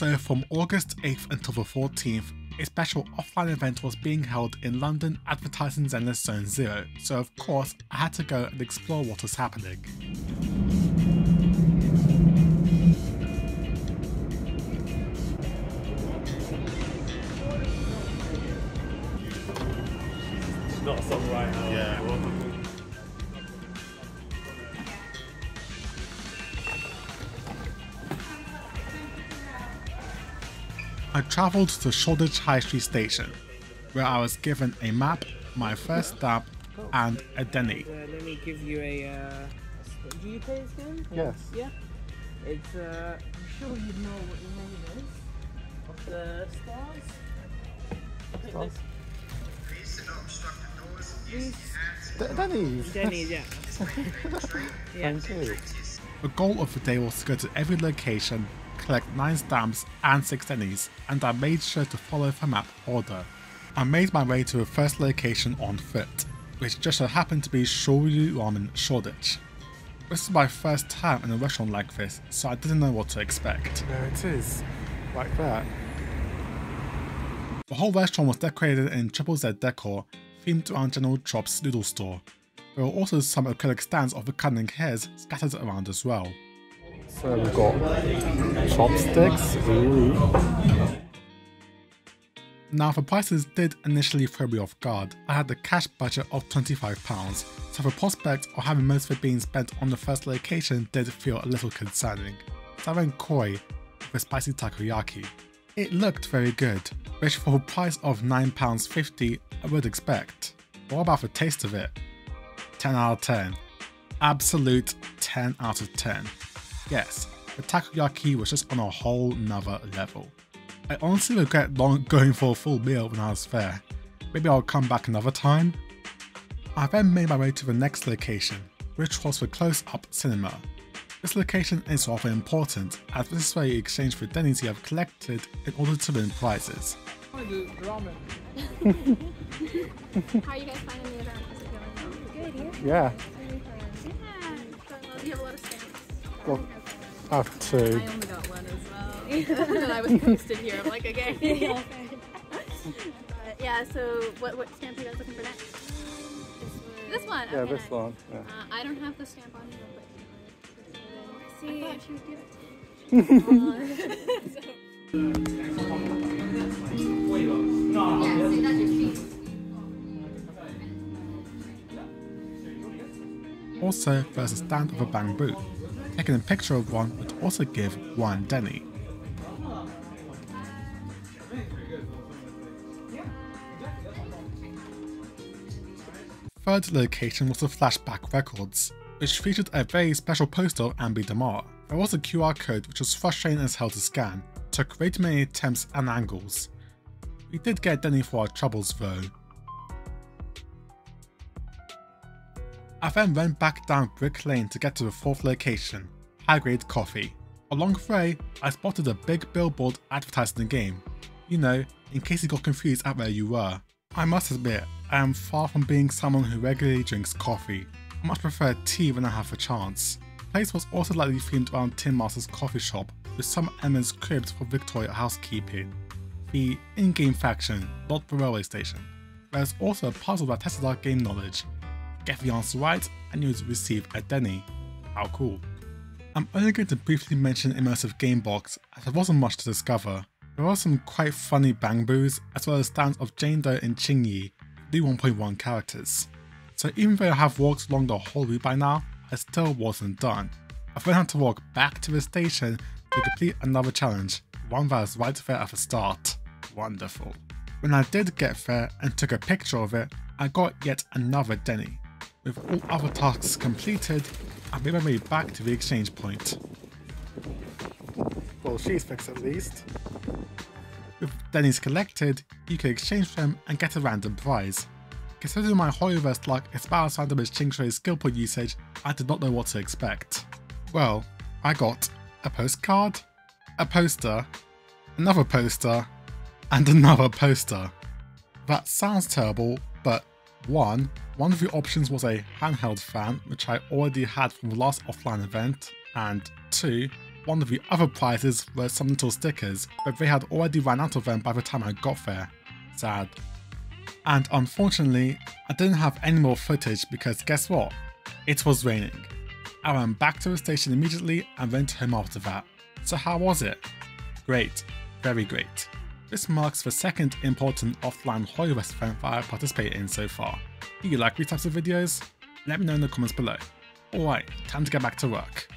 So from August 8th until the 14th, a special offline event was being held in London advertising Zenless Zone 0, so of course I had to go and explore what was happening. It's not a song right now. Yeah. I travelled to Shoreditch High Street Station, where I was given a map, my first stamp, and a Denny. Let me give you a. Do you play this game? Yes. Yeah. It's I'm sure you know what the name is of the stars. Stars? Denny's. Denny's, yeah. Yeah. Thank you. The goal of the day was to go to every location, collect 9 stamps and 6 Denny's, and I made sure to follow the map order. I made my way to the first location on foot, which just so happened to be Shoyu Ramen Shoreditch. This is my first time in a restaurant like this, so I didn't know what to expect. There it is, like that. The whole restaurant was decorated in Triple Z decor, themed around General Chop's noodle store. There were also some acrylic stands of the cunning hairs scattered around as well. So we've got chopsticks. Ooh. Now the prices did initially throw me off guard. I had a cash budget of £25, so the prospect of having most of it being spent on the first location did feel a little concerning. So I went koi with a spicy takoyaki. It looked very good, which for the price of £9.50 I would expect. But what about the taste of it? 10 out of 10. Absolute 10 out of 10. Yes, the takoyaki was just on a whole nother level. I honestly regret going for a full meal when I was there. Maybe I'll come back another time. I then made my way to the next location, which was the close-up cinema. This location is rather important, as this is where you exchange the Denny's you have collected in order to win prizes. How are you guys finding the event? Is it going well? Good, Yeah. Do you have a lot of stamps? Well, I have 2. I only got one as well. And then I was posted here. I'm like, okay. Yeah, so what stamp are you guys looking for next? This one? Yeah, Okay, this nice. one. Yeah. I don't have the stamp on here, but see, I thought she would give it to me. Also, there's a stand of a bamboo. Taking a picture of one would also give 1 Denny. Third location was the Flashback Records, which featured a very special poster of Ambi Damar. There was a QR code which was frustrating as hell to scan, took way too many attempts and angles. We did get Denny for our troubles though. I then went back down Brick Lane to get to the 4th location, High Grade Coffee. Along the way, I spotted a big billboard advertising the game. You know, in case you got confused at where you were. I must admit, I am far from being someone who regularly drinks coffee. I much prefer tea when I have the chance. The place was also lightly themed around Tin Master's coffee shop, with some elements cribbed for Victoria housekeeping. The in-game faction, not the railway station. There's also a puzzle that tested our game knowledge. Get the answer right and you'll receive a Denny. How cool. I'm only going to briefly mention Immersive Gamebox as there wasn't much to discover. There are some quite funny bangboos as well as stands of Jane Doe and Qingyi, the 1.1 characters. So even though I have walked along the whole route by now, I still wasn't done. I then had to walk back to the station to complete another challenge, one that was right there at the start. Wonderful. When I did get there and took a picture of it, I got yet another Denny. With all other tasks completed, I made my way back to the exchange point. Well, she's fixed at least. With Denny's collected, you can exchange them and get a random prize. Considering my Hoyoverse luck is about as random as Ching Shui's skill point usage, I did not know what to expect. Well, I got a postcard, a poster, another poster, and another poster. That sounds terrible, but one of the options was a handheld fan, which I already had from the last offline event, and 2, One of the other prizes were some little stickers, but they had already ran out of them by the time I got there. Sad. And unfortunately, I didn't have any more footage because guess what? It was raining. I went back to the station immediately and went home after that. So how was it? Great. Very great. This marks the second important offline Hoyoverse event that I participated in so far. Do you like these types of videos? Let me know in the comments below. Alright, time to get back to work.